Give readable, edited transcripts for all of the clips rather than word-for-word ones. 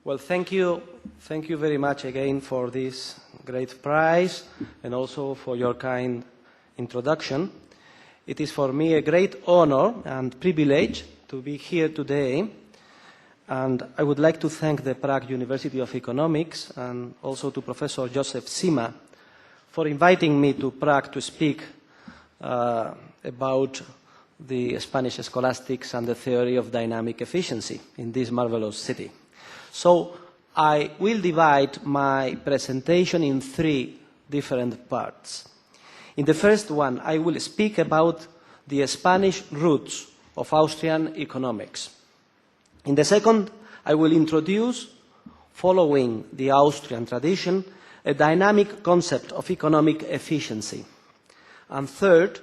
Well, thank you very much again for this great prize and also for your kind introduction. It is for me a great honor and privilege to be here today, and I would like to thank the Prague University of Economics and also to Professor Joseph Sima for inviting me to Prague to speak about the Spanish scholastics and the theory of dynamic efficiency in this marvelous city. So I will divide my presentation in three different parts. In the first one, I will speak about the Spanish roots of Austrian economics. In the second, I will introduce, following the Austrian tradition, a dynamic concept of economic efficiency. And third,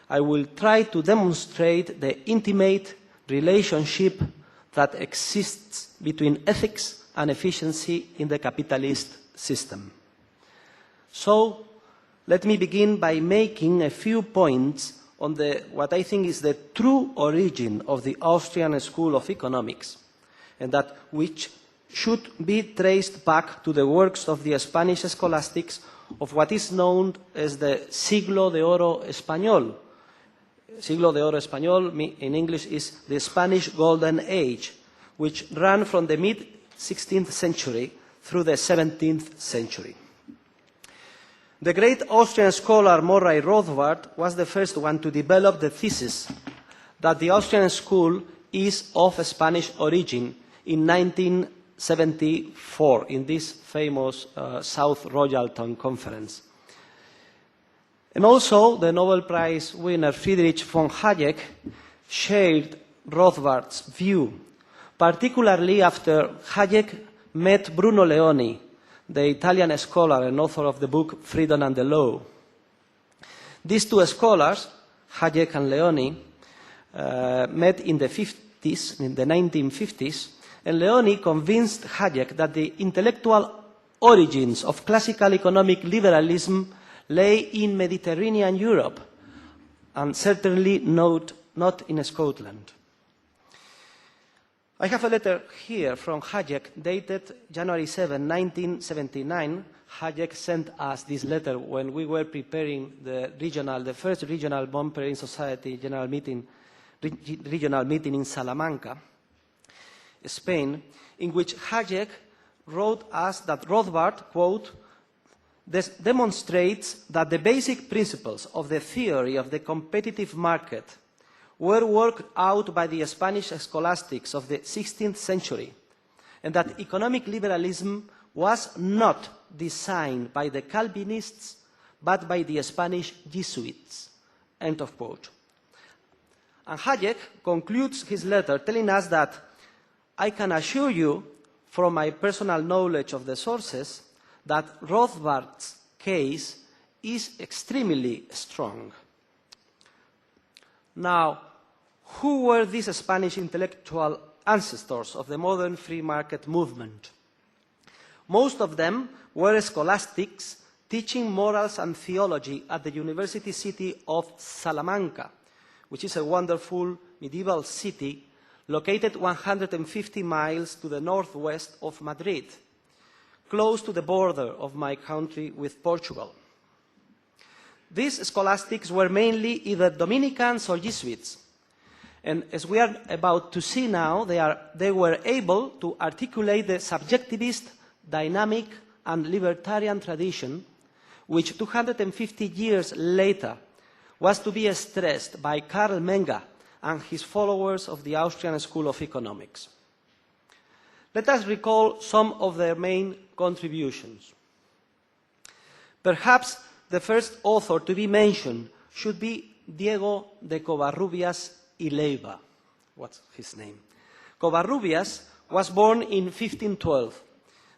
I will try to demonstrate the intimate relationship that exists between ethics and efficiency in the capitalist system. So, let me begin by making a few points on what I think is the true origin of the Austrian School of Economics, and that which should be traced back to the works of the Spanish scholastics of what is known as the Siglo de Oro Español. Siglo de Oro Español in English is the Spanish Golden Age, which ran from the mid-16th century through the 17th century. The great Austrian scholar Murray Rothbard was the first one to develop the thesis that the Austrian school is of Spanish origin in 1974 in this famous South Royalton Conference. And also, the Nobel Prize winner Friedrich von Hayek shared Rothbard's view, particularly after Hayek met Bruno Leoni, the Italian scholar and author of the book Freedom and the Law. These two scholars, Hayek and Leoni, met in the 1950s, and Leoni convinced Hayek that the intellectual origins of classical economic liberalism lay in Mediterranean Europe, and certainly not in Scotland. I have a letter here from Hayek dated January 7, 1979. Hayek sent us this letter when we were preparing the first regional bomb preparing society regional meeting in Salamanca, Spain, in which Hayek wrote us that Rothbard, quote, "This demonstrates that the basic principles of the theory of the competitive market were worked out by the Spanish scholastics of the 16th century, and that economic liberalism was not designed by the Calvinists, but by the Spanish Jesuits." End of quote. And Hayek concludes his letter telling us that, "I can assure you, from my personal knowledge of the sources, that Rothbard's case is extremely strong." Now, who were these Spanish intellectual ancestors of the modern free market movement? Most of them were scholastics teaching morals and theology at the university city of Salamanca, which is a wonderful medieval city located 150 miles to the northwest of Madrid, close to the border of my country with Portugal. These scholastics were mainly either Dominicans or Jesuits, and as we are about to see now, they were able to articulate the subjectivist, dynamic, and libertarian tradition, which 250 years later was to be stressed by Karl Menger and his followers of the Austrian School of Economics. Let us recall some of their main contributions. Perhaps the first author to be mentioned should be Diego de Covarrubias y Leiva. What's his name? Covarrubias was born in 1512,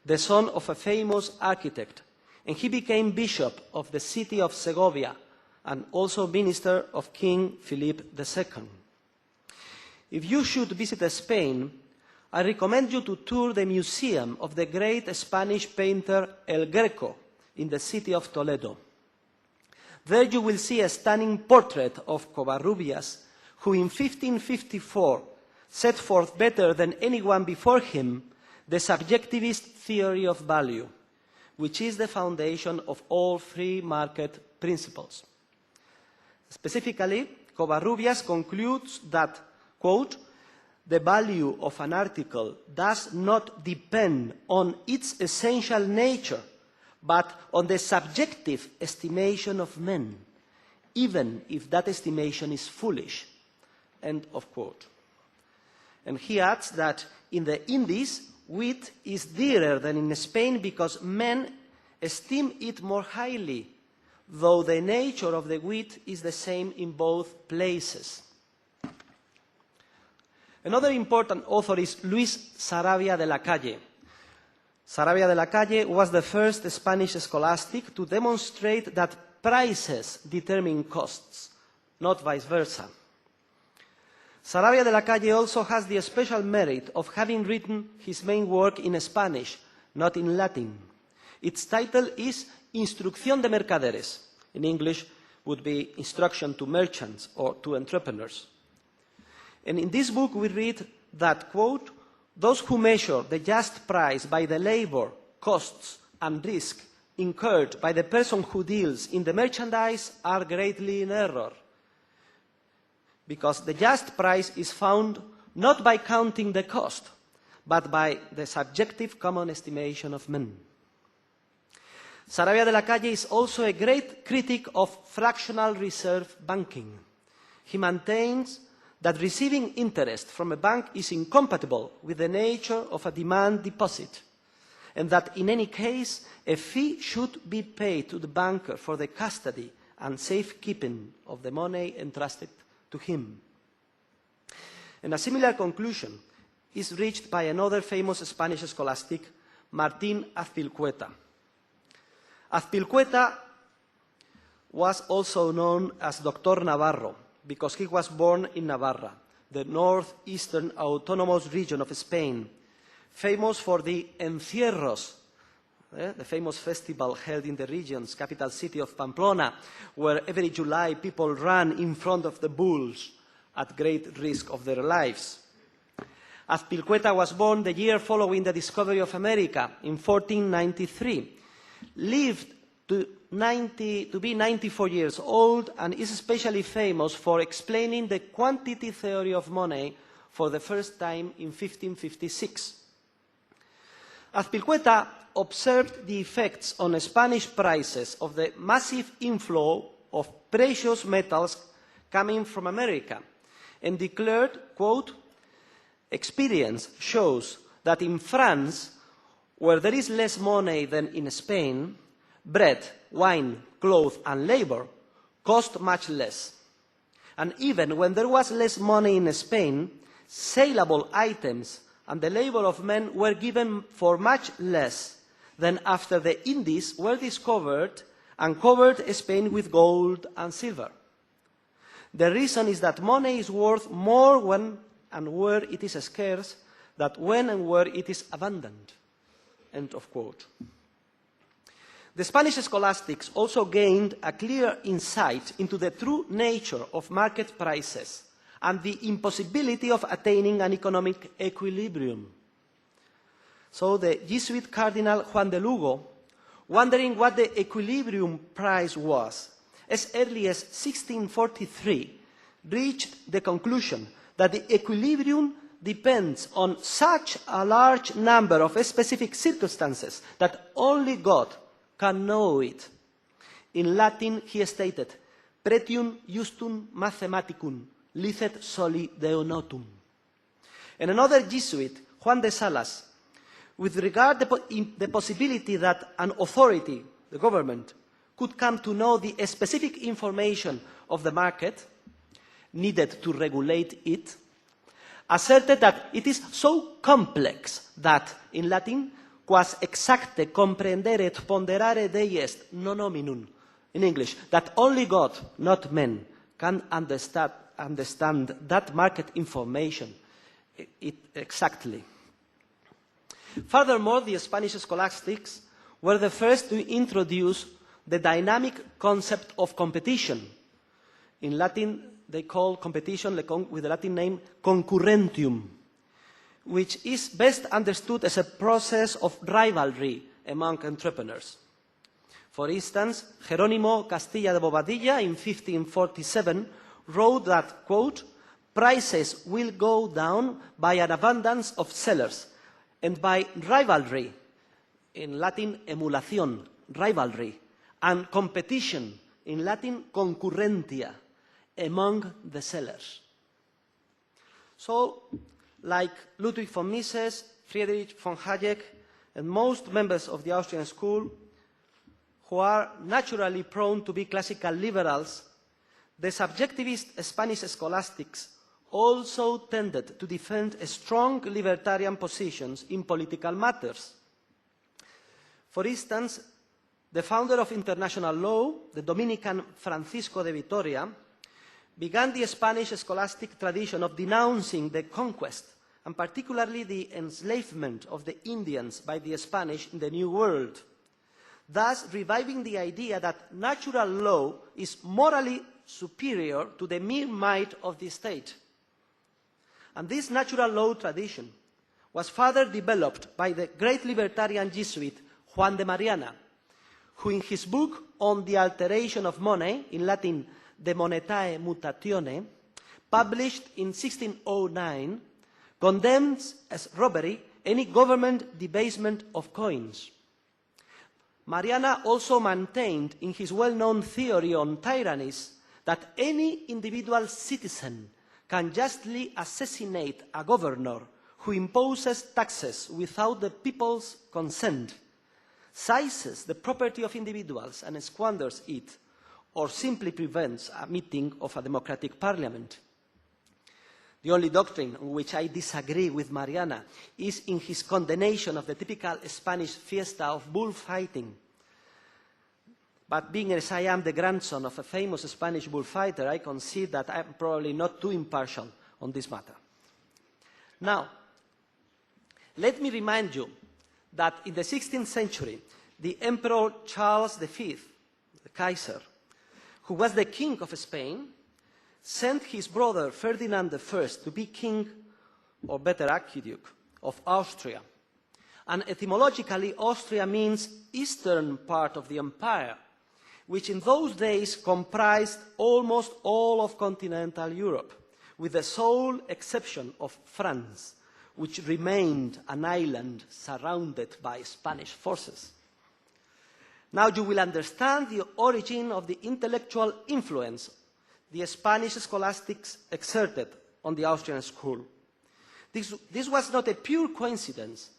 the son of a famous architect, and he became bishop of the city of Segovia and also minister of King Philip II. If you should visit Spain, I recommend you to tour the museum of the great Spanish painter El Greco in the city of Toledo. There you will see a stunning portrait of Covarrubias, who in 1554 set forth better than anyone before him the subjectivist theory of value, which is the foundation of all free market principles. Specifically, Covarrubias concludes that, quote, the value of an article does not depend on its essential nature, but on the subjective estimation of men, even if that estimation is foolish, end of quote. And he adds that in the Indies, wheat is dearer than in Spain because men esteem it more highly, though the nature of the wheat is the same in both places. Another important author is Luis Saravia de la Calle. Saravia de la Calle was the first Spanish scholastic to demonstrate that prices determine costs, not vice versa. Saravia de la Calle also has the special merit of having written his main work in Spanish, not in Latin. Its title is Instrucción de Mercaderes. In English, would be Instruction to Merchants or to Entrepreneurs. And in this book we read that, quote, those who measure the just price by the labor, costs, and risk incurred by the person who deals in the merchandise are greatly in error. Because the just price is found not by counting the cost, but by the subjective common estimation of men. Saravia de la Calle is also a great critic of fractional reserve banking. He maintains that receiving interest from a bank is incompatible with the nature of a demand deposit, and that in any case, a fee should be paid to the banker for the custody and safekeeping of the money entrusted to him. And a similar conclusion is reached by another famous Spanish scholastic, Martín Azpilcueta. Azpilcueta was also known as Doctor Navarro because he was born in Navarra, the northeastern autonomous region of Spain, famous for the encierros, the famous festival held in the region's capital city of Pamplona, where every July people ran in front of the bulls at great risk of their lives. Azpilcueta was born the year following the discovery of America in 1493, lived to be 94 years old, and is especially famous for explaining the quantity theory of money for the first time in 1556. Azpilcueta observed the effects on Spanish prices of the massive inflow of precious metals coming from America, and declared, quote, experience shows that in France, where there is less money than in Spain, bread, wine, clothes, and labor cost much less. And even when there was less money in Spain, saleable items and the labor of men were given for much less than after the Indies were discovered and covered Spain with gold and silver. The reason is that money is worth more when and where it is scarce than when and where it is abundant. End of quote. The Spanish scholastics also gained a clear insight into the true nature of market prices and the impossibility of attaining an economic equilibrium. So the Jesuit Cardinal Juan de Lugo, wondering what the equilibrium price was, as early as 1643, reached the conclusion that the equilibrium depends on such a large number of specific circumstances that only God can know it. In Latin, he stated, pretium justum mathematicum, licet soli Deo notum. And another Jesuit, Juan de Salas, with regard to the possibility that an authority, the government, could come to know the specific information of the market needed to regulate it, asserted that it is so complex that, in Latin, quas exacte comprendere et ponderare Dei est non hominum, in English, that only God, not men, can understand that market information exactly. Furthermore, the Spanish scholastics were the first to introduce the dynamic concept of competition. In Latin, they call competition with the Latin name concurrentium, which is best understood as a process of rivalry among entrepreneurs. For instance, Jerónimo Castilla de Bobadilla in 1547 wrote that, quote, prices will go down by an abundance of sellers and by rivalry, in Latin emulación, rivalry, and competition, in Latin concurrentia, among the sellers. So, like Ludwig von Mises, Friedrich von Hayek, and most members of the Austrian school, who are naturally prone to be classical liberals, the subjectivist Spanish scholastics also tended to defend strong libertarian positions in political matters. For instance, the founder of international law, the Dominican Francisco de Vitoria, began the Spanish scholastic tradition of denouncing the conquest, and particularly the enslavement of the Indians by the Spanish in the New World, thus reviving the idea that natural law is morally superior to the mere might of the state. And this natural law tradition was further developed by the great libertarian Jesuit Juan de Mariana, who in his book on the alteration of money, in Latin De Monetae Mutatione, published in 1609, condemns as robbery any government debasement of coins. Mariana also maintained in his well-known theory on tyrannies that any individual citizen can justly assassinate a governor who imposes taxes without the people's consent, seizes the property of individuals and squanders it, or simply prevents a meeting of a democratic parliament. The only doctrine on which I disagree with Mariana is in his condemnation of the typical Spanish fiesta of bullfighting. But being as I am the grandson of a famous Spanish bullfighter, I concede that I am probably not too impartial on this matter. Now, let me remind you that in the 16th century, the Emperor Charles V, the Kaiser, who was the king of Spain, sent his brother Ferdinand I to be king, or better archduke, of Austria. And etymologically, Austria means eastern part of the empire, which in those days comprised almost all of continental Europe, with the sole exception of France, which remained an island surrounded by Spanish forces. Now you will understand the origin of the intellectual influence the Spanish scholastics exerted on the Austrian school. This was not a pure coincidence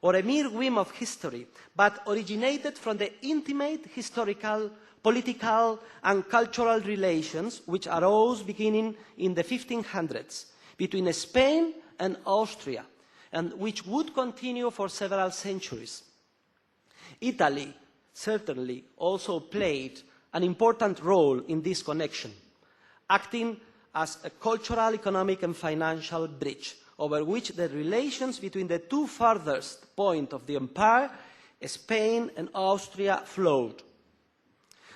or a mere whim of history, but originated from the intimate historical, political, and cultural relations which arose beginning in the 1500s between Spain and Austria, and which would continue for several centuries. Italy certainly also played an important role in this connection, acting as a cultural, economic, and financial bridge over which the relations between the two farthest points of the empire, Spain and Austria, flowed.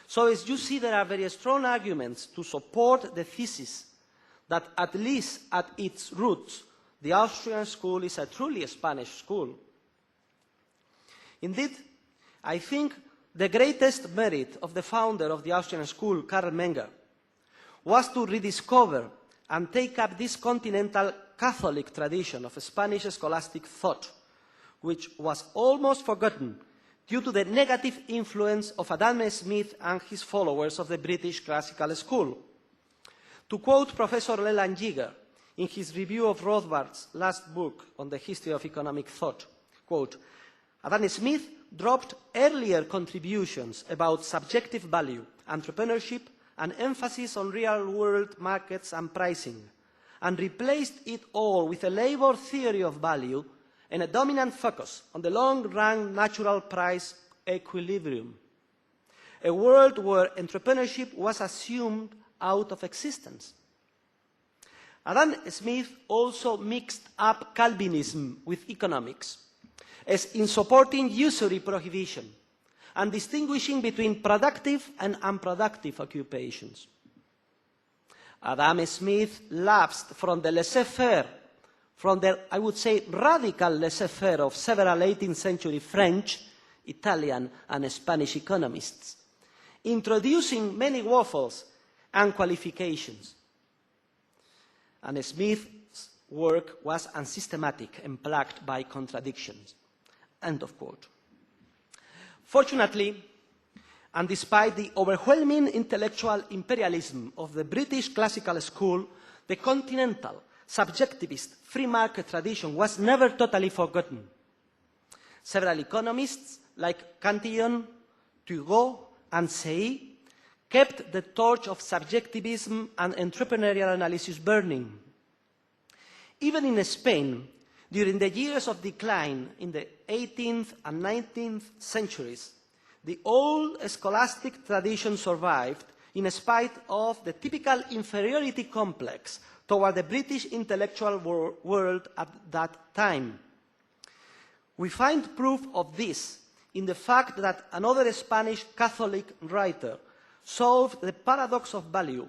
So as you see, there are very strong arguments to support the thesis that at least at its roots, the Austrian school is a truly Spanish school. Indeed, I think the greatest merit of the founder of the Austrian school, Karl Menger, was to rediscover and take up this continental Catholic tradition of Spanish scholastic thought, which was almost forgotten due to the negative influence of Adam Smith and his followers of the British classical school. To quote Professor Leland Jigger in his review of Rothbard's last book on the history of economic thought, quote, Adam Smith dropped earlier contributions about subjective value, entrepreneurship, and emphasis on real-world markets and pricing, and replaced it all with a labor theory of value and a dominant focus on the long-run natural price equilibrium, a world where entrepreneurship was assumed out of existence. Adam Smith also mixed up Calvinism with economics, as in supporting usury prohibition and distinguishing between productive and unproductive occupations. Adam Smith lapsed from the laissez-faire from the, I would say, radical laissez-faire of several 18th century French, Italian, and Spanish economists, introducing many waffles and qualifications. And Smith's work was unsystematic and plagued by contradictions. End of quote. Fortunately, and despite the overwhelming intellectual imperialism of the British classical school, the continental, subjectivist, free market tradition was never totally forgotten. Several economists, like Cantillon, Turgot, and Say, kept the torch of subjectivism and entrepreneurial analysis burning. Even in Spain, during the years of decline in the 18th and 19th centuries, the old scholastic tradition survived in spite of the typical inferiority complex toward the British intellectual world at that time. We find proof of this in the fact that another Spanish Catholic writer solved the paradox of value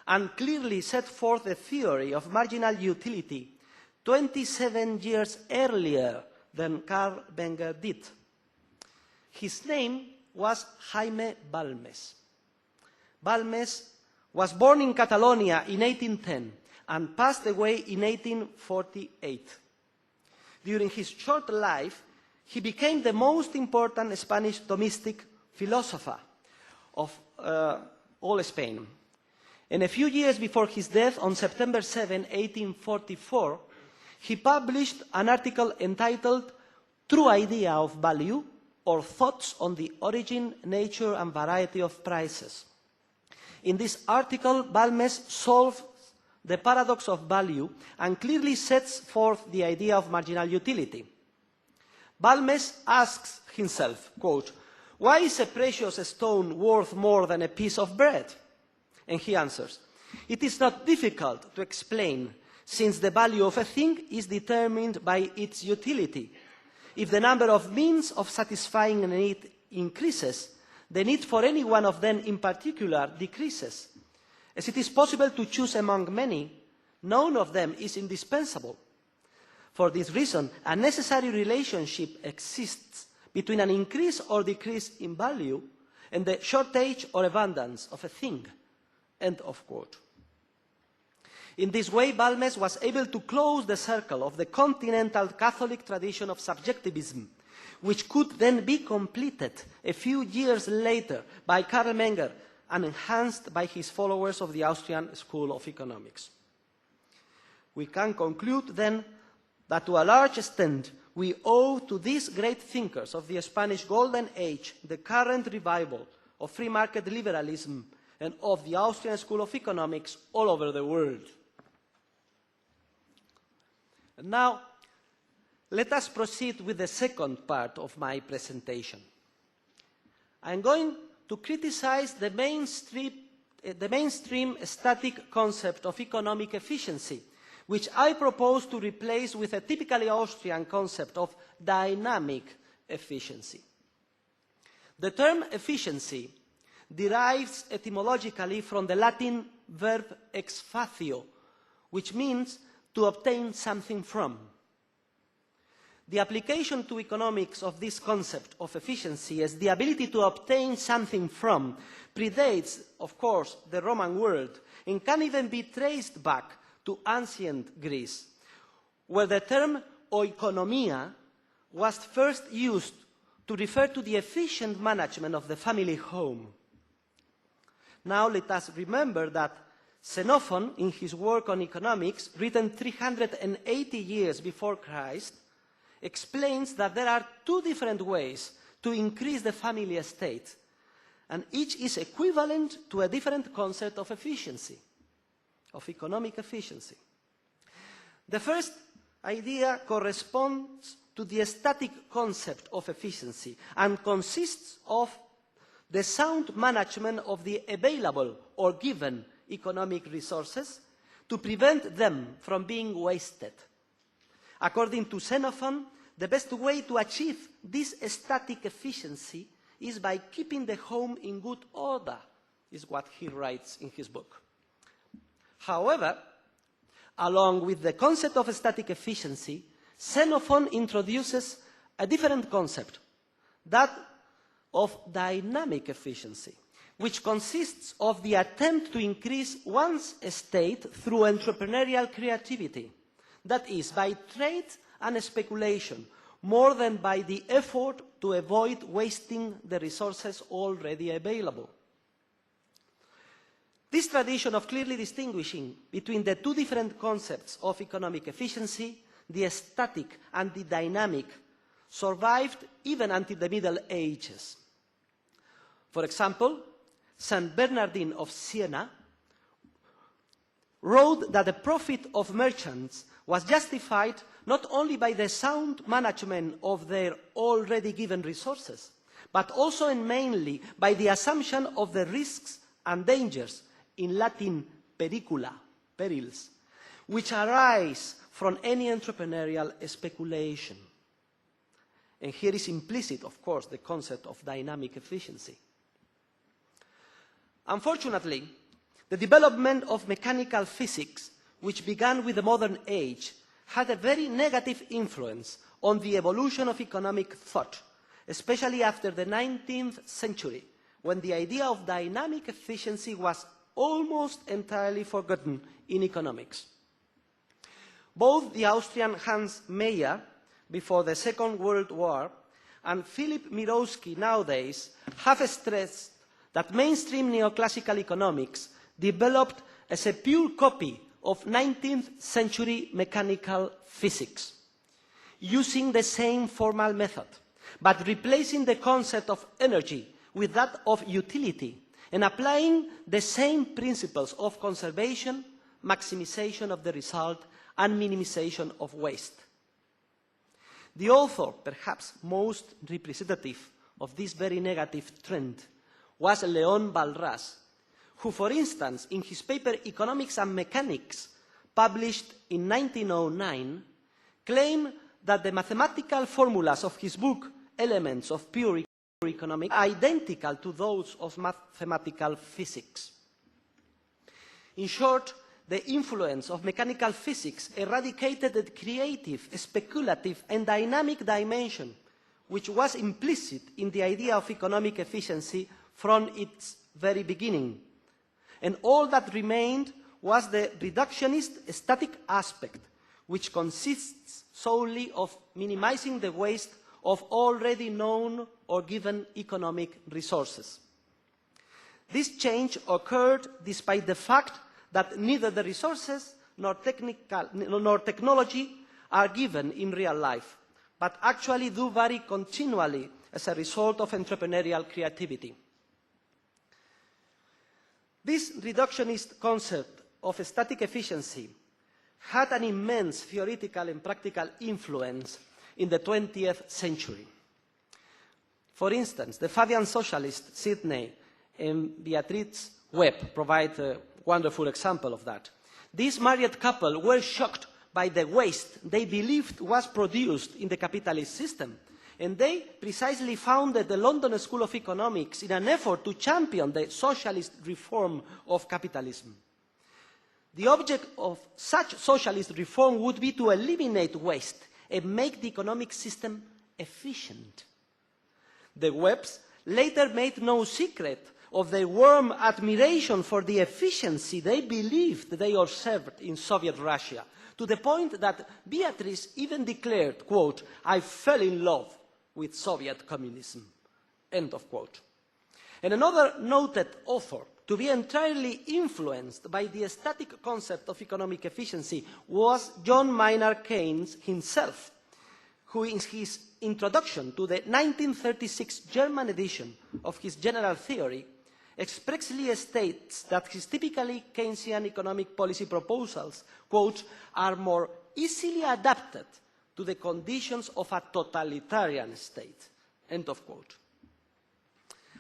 and clearly set forth the theory of marginal utility 27 years earlier than Carl Menger did. His name was Jaime Balmes. Balmes was born in Catalonia in 1810 and passed away in 1848. During his short life, he became the most important Spanish domestic philosopher of all Spain. And a few years before his death, on September 7, 1844, he published an article entitled True Idea of Value, or Thoughts on the Origin, Nature, and Variety of Prices. In this article, Balmes solves the paradox of value and clearly sets forth the idea of marginal utility. Balmes asks himself, quote, "Why is a precious stone worth more than a piece of bread?" And he answers, "It is not difficult to explain, since the value of a thing is determined by its utility. If the number of means of satisfying a need increases, the need for any one of them in particular decreases. As it is possible to choose among many, none of them is indispensable. For this reason, a necessary relationship exists between an increase or decrease in value and the shortage or abundance of a thing." End of quote. In this way, Balmes was able to close the circle of the continental Catholic tradition of subjectivism, which could then be completed a few years later by Karl Menger and enhanced by his followers of the Austrian School of Economics. We can conclude then that to a large extent we owe to these great thinkers of the Spanish Golden Age the current revival of free market liberalism and of the Austrian School of Economics all over the world. And now, let us proceed with the second part of my presentation. I am going to criticize the mainstream static concept of economic efficiency, which I propose to replace with a typically Austrian concept of dynamic efficiency. The term efficiency derives etymologically from the Latin verb ex facio, which means to obtain something from. The application to economics of this concept of efficiency as the ability to obtain something from predates, of course, the Roman world and can even be traced back to ancient Greece, where the term oikonomia was first used to refer to the efficient management of the family home. Now let us remember that Xenophon, in his work on economics, written 380 years before Christ, explains that there are two different ways to increase the family estate, and each is equivalent to a different concept of efficiency, of economic efficiency. The first idea corresponds to the static concept of efficiency and consists of the sound management of the available or given economic resources to prevent them from being wasted. According to Xenophon, the best way to achieve this static efficiency is by keeping the home in good order, is what he writes in his book. However, along with the concept of static efficiency, Xenophon introduces a different concept, that of dynamic efficiency, which consists of the attempt to increase one's state through entrepreneurial creativity, that is, by trade and speculation, more than by the effort to avoid wasting the resources already available. This tradition of clearly distinguishing between the two different concepts of economic efficiency, the static and the dynamic, survived even until the Middle Ages. For example, Saint Bernardine of Siena wrote that the profit of merchants was justified not only by the sound management of their already given resources, but also and mainly by the assumption of the risks and dangers, in Latin pericula, perils, which arise from any entrepreneurial speculation. And here is implicit, of course, the concept of dynamic efficiency. Unfortunately, the development of mechanical physics, which began with the modern age, had a very negative influence on the evolution of economic thought, especially after the 19th century, when the idea of dynamic efficiency was almost entirely forgotten in economics. Both the Austrian Hans Meyer, before the Second World War, and Philip Mirowski nowadays have stressed that mainstream neoclassical economics developed as a pure copy of 19th century mechanical physics, using the same formal method, but replacing the concept of energy with that of utility, and applying the same principles of conservation, maximization of the result, and minimization of waste. The author, perhaps most representative of this very negative trend, was Leon Walras, who, for instance, in his paper Economics and Mechanics, published in 1909, claimed that the mathematical formulas of his book, Elements of Pure Economics, are identical to those of mathematical physics. In short, the influence of mechanical physics eradicated the creative, speculative, and dynamic dimension, which was implicit in the idea of economic efficiency from its very beginning. And all that remained was the reductionist static aspect, which consists solely of minimizing the waste of already known or given economic resources. This change occurred despite the fact that neither the resources nor technology are given in real life, but actually do vary continually as a result of entrepreneurial creativity. This reductionist concept of static efficiency had an immense theoretical and practical influence in the 20th century. For instance, the Fabian socialists Sidney and Beatrice Webb provide a wonderful example of that. This married couple were shocked by the waste they believed was produced in the capitalist system, and they precisely founded the London School of Economics in an effort to champion the socialist reform of capitalism. The object of such socialist reform would be to eliminate waste and make the economic system efficient. The Webbs later made no secret of their warm admiration for the efficiency they believed they observed in Soviet Russia, to the point that Beatrice even declared, quote, "I fell in love with Soviet communism," end of quote. And another noted author to be entirely influenced by the static concept of economic efficiency was John Maynard Keynes himself, who in his introduction to the 1936 German edition of his General Theory expressly states that his typically Keynesian economic policy proposals, quote, "are more easily adapted to the conditions of a totalitarian state," end of quote.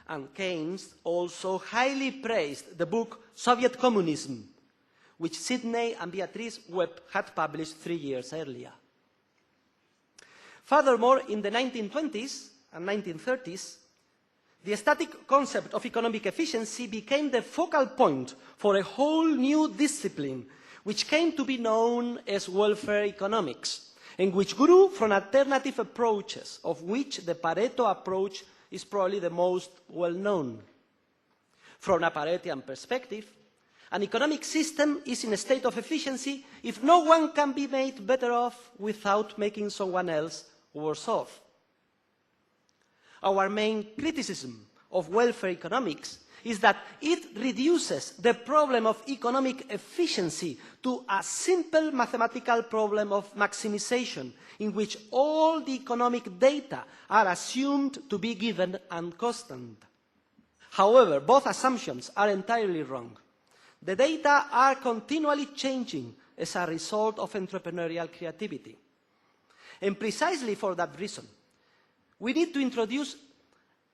And Keynes also highly praised the book Soviet Communism, which Sidney and Beatrice Webb had published 3 years earlier. Furthermore, in the 1920s and 1930s, the static concept of economic efficiency became the focal point for a whole new discipline, which came to be known as welfare economics, and which grew from alternative approaches, of which the Pareto approach is probably the most well-known. From a Paretian perspective, an economic system is in a state of efficiency if no one can be made better off without making someone else worse off. Our main criticism of welfare economics is that it reduces the problem of economic efficiency to a simple mathematical problem of maximization, in which all the economic data are assumed to be given and constant. However, both assumptions are entirely wrong. The data are continually changing as a result of entrepreneurial creativity. And precisely for that reason, we need to introduce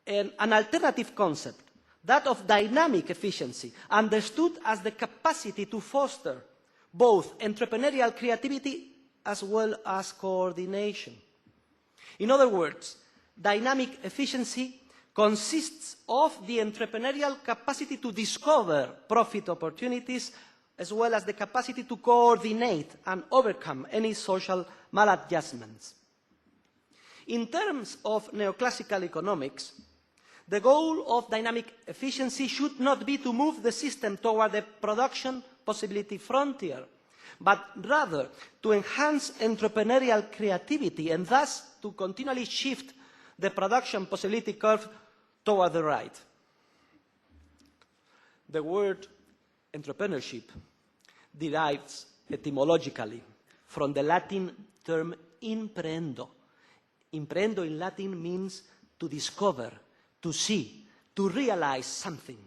an alternative concept, that of dynamic efficiency, understood as the capacity to foster both entrepreneurial creativity as well as coordination. In other words, dynamic efficiency consists of the entrepreneurial capacity to discover profit opportunities as well as the capacity to coordinate and overcome any social maladjustments. In terms of neoclassical economics, the goal of dynamic efficiency should not be to move the system toward the production possibility frontier, but rather to enhance entrepreneurial creativity and thus to continually shift the production possibility curve toward the right. The word entrepreneurship derives etymologically from the Latin term imprehendo. Imprehendo in Latin means to discover, to see, to realize something.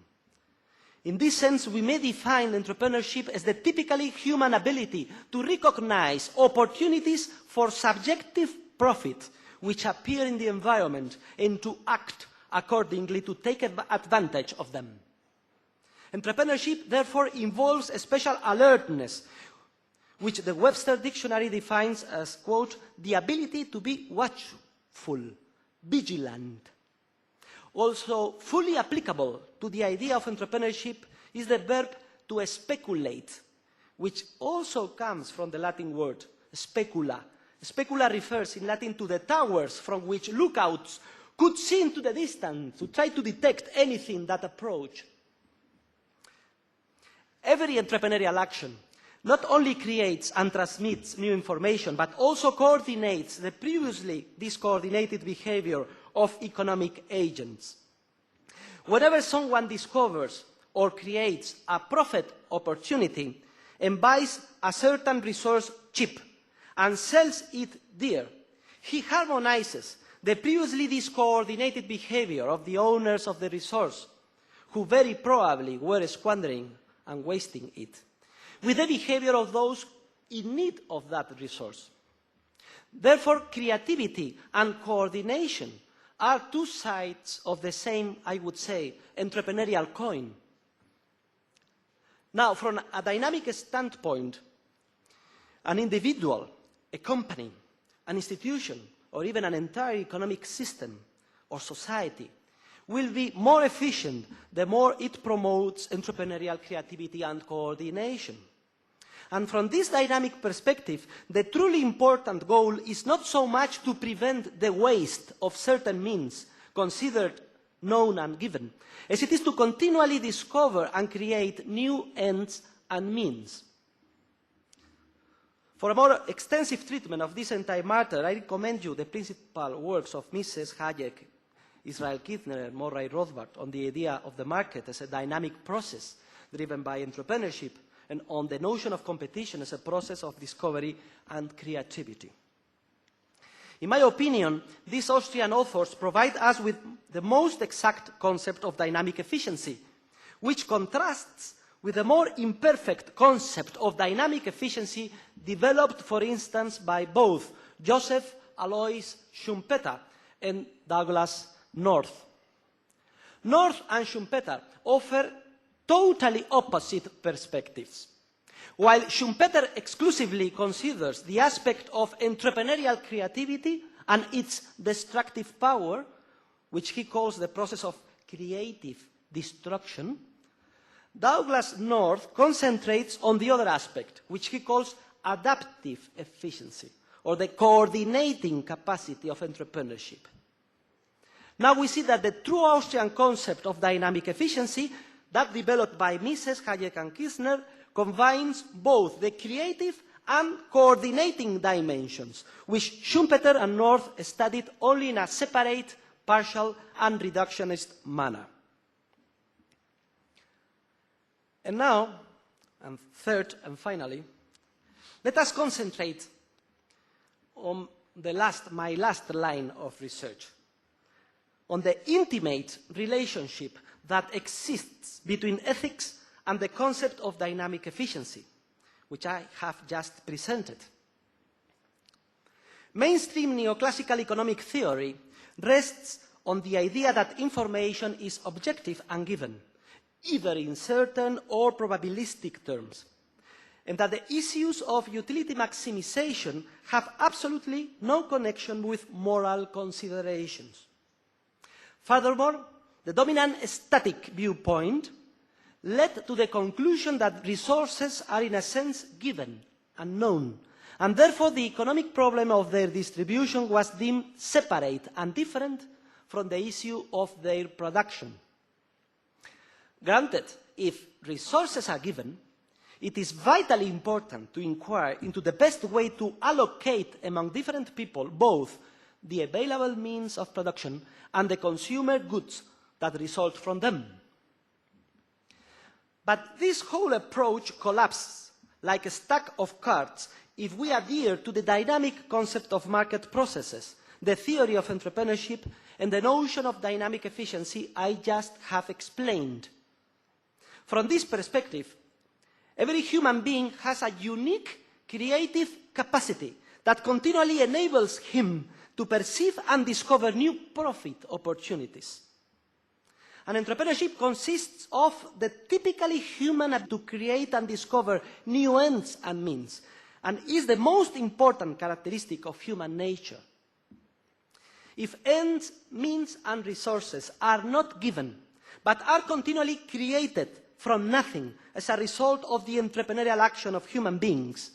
In this sense, we may define entrepreneurship as the typically human ability to recognize opportunities for subjective profit which appear in the environment and to act accordingly to take advantage of them. Entrepreneurship, therefore, involves a special alertness, which the Webster Dictionary defines as, quote, the ability to be watchful, vigilant. Also, fully applicable to the idea of entrepreneurship is the verb to speculate, which also comes from the Latin word specula. Specula refers in Latin to the towers from which lookouts could see into the distance to try to detect anything that approached. Every entrepreneurial action not only creates and transmits new information, but also coordinates the previously discoordinated behavior of economic agents. Whenever someone discovers or creates a profit opportunity and buys a certain resource cheap and sells it dear, he harmonizes the previously discoordinated behavior of the owners of the resource, who very probably were squandering and wasting it, with the behavior of those in need of that resource. Therefore, creativity and coordination are two sides of the same, I would say, entrepreneurial coin. Now, from a dynamic standpoint, an individual, a company, an institution, or even an entire economic system or society will be more efficient the more it promotes entrepreneurial creativity and coordination. And from this dynamic perspective, the truly important goal is not so much to prevent the waste of certain means considered known and given, as it is to continually discover and create new ends and means. For a more extensive treatment of this entire matter, I recommend you the principal works of Mises, Hayek, Israel Kittner, and Murray Rothbard on the idea of the market as a dynamic process driven by entrepreneurship, and on the notion of competition as a process of discovery and creativity. In my opinion, these Austrian authors provide us with the most exact concept of dynamic efficiency, which contrasts with a more imperfect concept of dynamic efficiency developed, for instance, by both Joseph Alois Schumpeter and Douglas North. North and Schumpeter offer totally opposite perspectives. While Schumpeter exclusively considers the aspect of entrepreneurial creativity and its destructive power, which he calls the process of creative destruction, Douglas North concentrates on the other aspect, which he calls adaptive efficiency, or the coordinating capacity of entrepreneurship. Now we see that the true Austrian concept of dynamic efficiency, that developed by Mises, Hayek and Kirchner, combines both the creative and coordinating dimensions, which Schumpeter and North studied only in a separate, partial and reductionist manner. And now, and third and finally, let us concentrate on my last line of research, on the intimate relationship that exists between ethics and the concept of dynamic efficiency, which I have just presented. Mainstream neoclassical economic theory rests on the idea that information is objective and given, either in certain or probabilistic terms, and that the issues of utility maximization have absolutely no connection with moral considerations. Furthermore, the dominant static viewpoint led to the conclusion that resources are in a sense given and known, and therefore the economic problem of their distribution was deemed separate and different from the issue of their production. Granted, if resources are given, it is vitally important to inquire into the best way to allocate among different people both the available means of production and the consumer goods that result from them. But this whole approach collapses like a stack of cards if we adhere to the dynamic concept of market processes, the theory of entrepreneurship, and the notion of dynamic efficiency I just have explained. From this perspective, every human being has a unique creative capacity that continually enables him to perceive and discover new profit opportunities. And entrepreneurship consists of the typically human ability to create and discover new ends and means, and is the most important characteristic of human nature. If ends, means, and resources are not given, but are continually created from nothing as a result of the entrepreneurial action of human beings,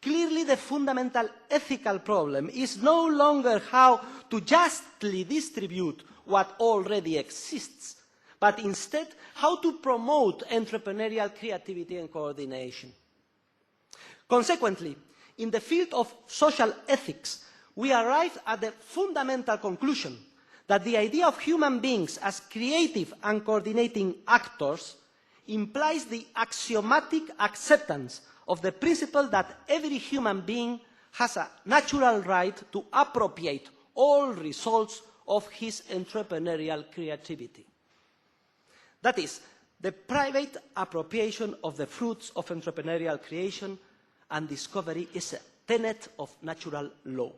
clearly the fundamental ethical problem is no longer how to justly distribute what already exists, but instead how to promote entrepreneurial creativity and coordination. Consequently, in the field of social ethics, we arrive at the fundamental conclusion that the idea of human beings as creative and coordinating actors implies the axiomatic acceptance of the principle that every human being has a natural right to appropriate all results of his entrepreneurial creativity. That is, the private appropriation of the fruits of entrepreneurial creation and discovery is a tenet of natural law.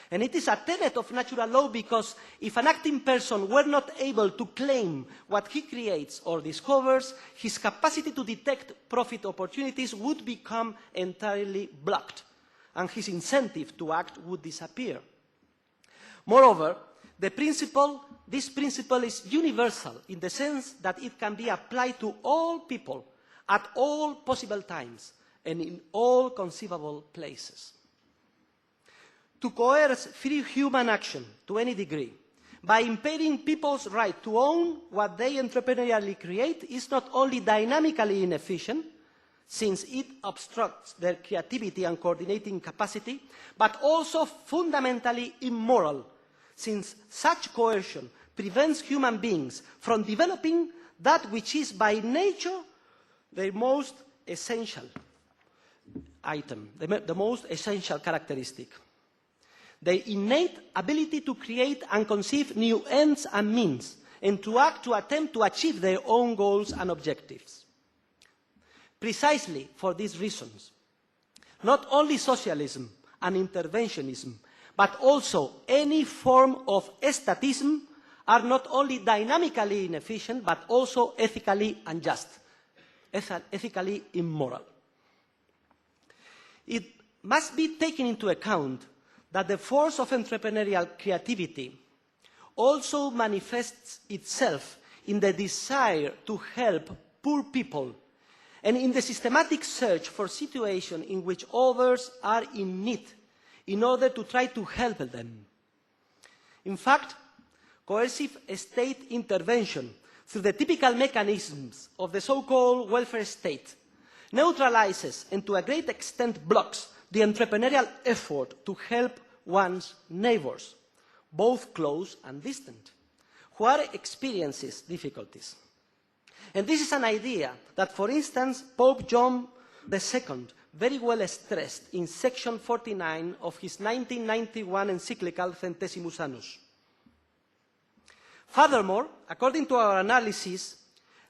And it is a tenet of natural law because if an acting person were not able to claim what he creates or discovers, his capacity to detect profit opportunities would become entirely blocked, and his incentive to act would disappear. Moreover, this principle is universal in the sense that it can be applied to all people at all possible times and in all conceivable places. To coerce free human action to any degree by impairing people's right to own what they entrepreneurially create is not only dynamically inefficient, since it obstructs their creativity and coordinating capacity, but also fundamentally immoral, since such coercion prevents human beings from developing that which is by nature their most essential item, the most essential characteristic. Their innate ability to create and conceive new ends and means, and to act to attempt to achieve their own goals and objectives. Precisely for these reasons, not only socialism and interventionism, but also any form of estatism are not only dynamically inefficient, but also ethically unjust, ethically immoral. It must be taken into account that the force of entrepreneurial creativity also manifests itself in the desire to help poor people, and in the systematic search for situations in which others are in need, in order to try to help them. In fact, coercive state intervention through the typical mechanisms of the so-called welfare state neutralizes and to a great extent blocks the entrepreneurial effort to help one's neighbors, both close and distant, who are experiencing difficulties. And this is an idea that, for instance, Pope John II very well stressed in section 49 of his 1991 encyclical Centesimus Annus. Furthermore, according to our analysis,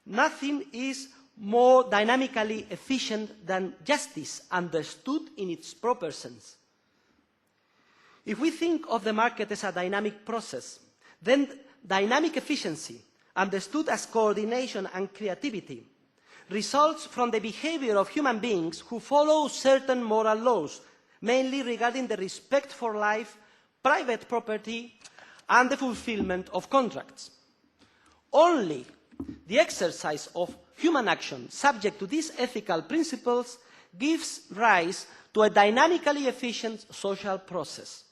nothing is more dynamically efficient than justice understood in its proper sense. If we think of the market as a dynamic process, then dynamic efficiency, understood as coordination and creativity, results from the behavior of human beings who follow certain moral laws, mainly regarding the respect for life, private property, and the fulfillment of contracts. Only the exercise of human action subject to these ethical principles gives rise to a dynamically efficient social process.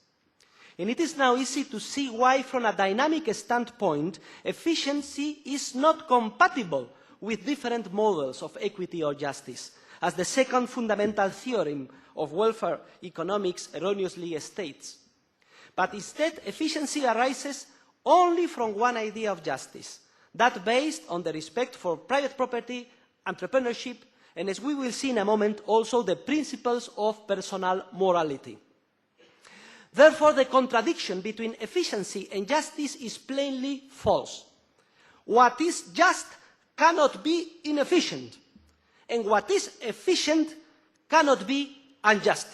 And it is now easy to see why, from a dynamic standpoint, efficiency is not compatible with different models of equity or justice, as the second fundamental theorem of welfare economics erroneously states. But instead, efficiency arises only from one idea of justice, that based on the respect for private property, entrepreneurship, and, as we will see in a moment, also the principles of personal morality. Therefore, the contradiction between efficiency and justice is plainly false. What is just cannot be inefficient, and what is efficient cannot be unjust.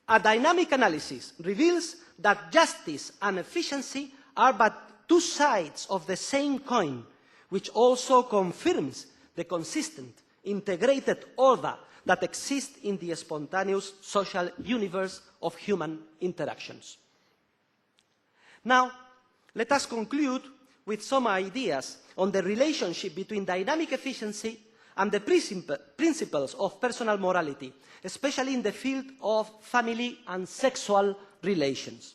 A dynamic analysis reveals that justice and efficiency are but two sides of the same coin, which also confirms the consistent, integrated order that exists in the spontaneous social universe of human interactions. Now, let us conclude with some ideas on the relationship between dynamic efficiency and the principles of personal morality, especially in the field of family and sexual relations.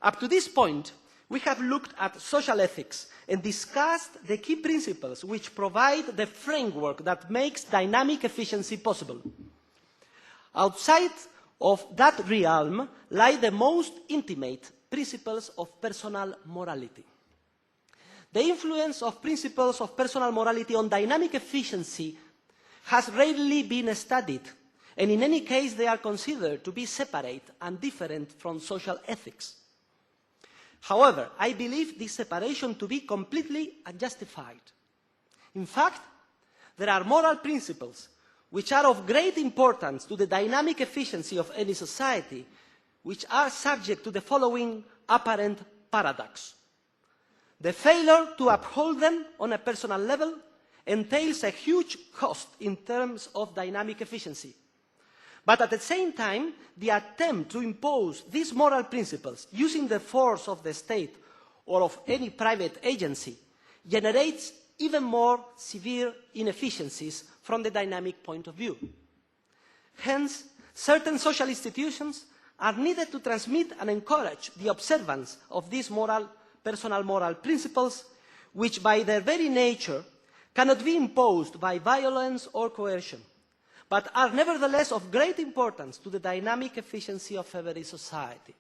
Up to this point, we have looked at social ethics and discussed the key principles which provide the framework that makes dynamic efficiency possible. Outside of that realm lie the most intimate principles of personal morality. The influence of principles of personal morality on dynamic efficiency has rarely been studied, and in any case they are considered to be separate and different from social ethics. However, I believe this separation to be completely unjustified. In fact, there are moral principles which are of great importance to the dynamic efficiency of any society, which are subject to the following apparent paradox. The failure to uphold them on a personal level entails a huge cost in terms of dynamic efficiency. But at the same time, the attempt to impose these moral principles using the force of the state or of any private agency generates even more severe inefficiencies from the dynamic point of view. Hence, certain social institutions are needed to transmit and encourage the observance of these personal moral principles, which by their very nature cannot be imposed by violence or coercion, but are nevertheless of great importance to the dynamic efficiency of every society.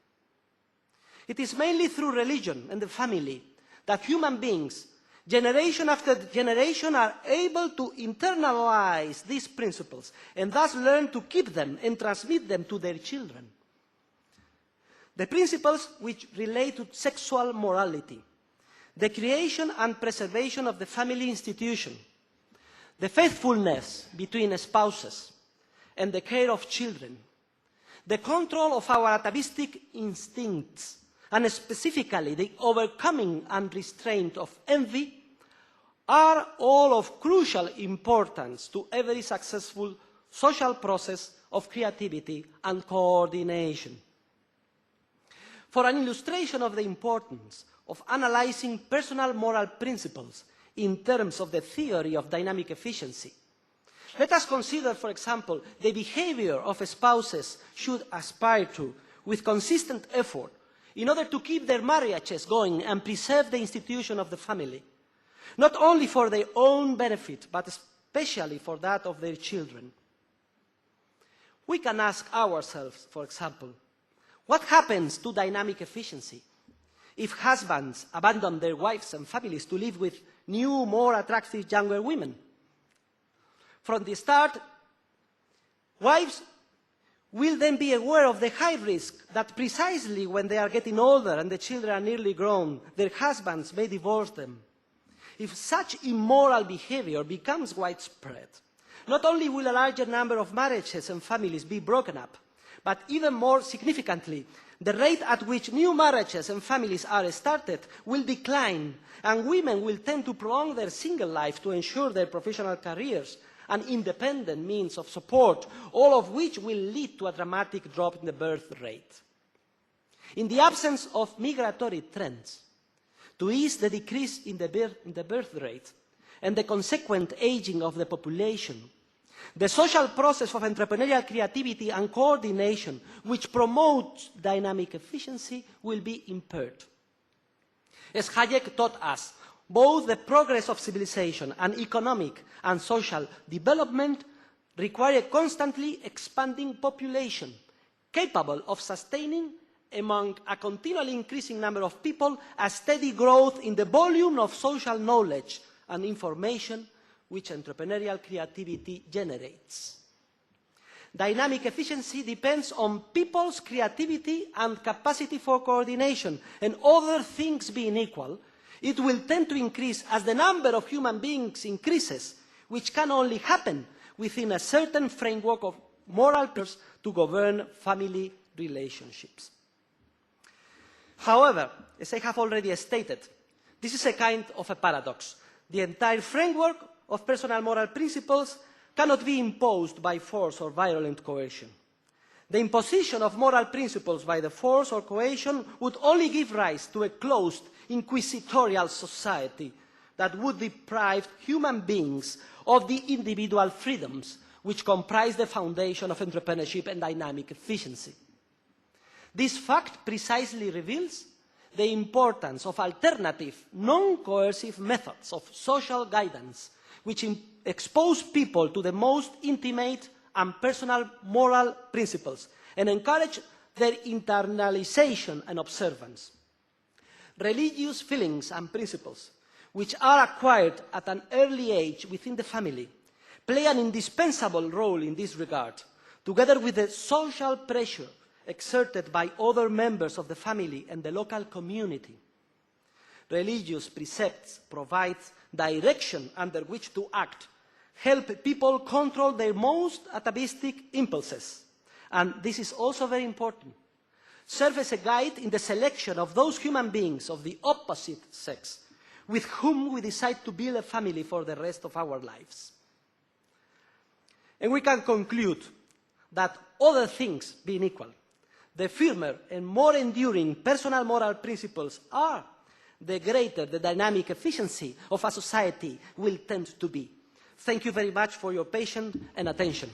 It is mainly through religion and the family that human beings, generation after generation, are able to internalize these principles and thus learn to keep them and transmit them to their children. The principles which relate to sexual morality, the creation and preservation of the family institution, the faithfulness between spouses, and the care of children, the control of our atavistic instincts, and specifically the overcoming and restraint of envy, are all of crucial importance to every successful social process of creativity and coordination. For an illustration of the importance of analyzing personal moral principles in terms of the theory of dynamic efficiency. Let us consider, for example, the behavior of spouses should aspire to, with consistent effort, in order to keep their marriages going and preserve the institution of the family, not only for their own benefit, but especially for that of their children. We can ask ourselves, for example, what happens to dynamic efficiency if husbands abandon their wives and families to live with new, more attractive younger women? From the start, wives will then be aware of the high risk that precisely when they are getting older and the children are nearly grown, their husbands may divorce them. If such immoral behavior becomes widespread, not only will a larger number of marriages and families be broken up, but even more significantly, the rate at which new marriages and families are started will decline, and women will tend to prolong their single life to ensure their professional careers and independent means of support, all of which will lead to a dramatic drop in the birth rate. In the absence of migratory trends, to ease the decrease in the birth rate and the consequent aging of the population, the social process of entrepreneurial creativity and coordination, which promotes dynamic efficiency, will be impaired. As Hayek taught us, both the progress of civilization and economic and social development require a constantly expanding population, capable of sustaining, among a continually increasing number of people, a steady growth in the volume of social knowledge and information which entrepreneurial creativity generates. Dynamic efficiency depends on people's creativity and capacity for coordination, and other things being equal, it will tend to increase as the number of human beings increases, which can only happen within a certain framework of moral principles to govern family relationships. However, as I have already stated, this is a kind of a paradox. The entire framework of personal moral principles cannot be imposed by force or violent coercion. The imposition of moral principles by the force or coercion would only give rise to a closed, inquisitorial society that would deprive human beings of the individual freedoms which comprise the foundation of entrepreneurship and dynamic efficiency. This fact precisely reveals the importance of alternative, non-coercive methods of social guidance which expose people to the most intimate and personal moral principles and encourage their internalization and observance. Religious feelings and principles, which are acquired at an early age within the family, play an indispensable role in this regard, together with the social pressure exerted by other members of the family and the local community. Religious precepts provide direction under which to act, help people control their most atavistic impulses, and this is also very important, serve as a guide in the selection of those human beings of the opposite sex with whom we decide to build a family for the rest of our lives. And we can conclude that, other things being equal, the firmer and more enduring personal moral principles are, the greater the dynamic efficiency of a society will tend to be. Thank you very much for your patience and attention.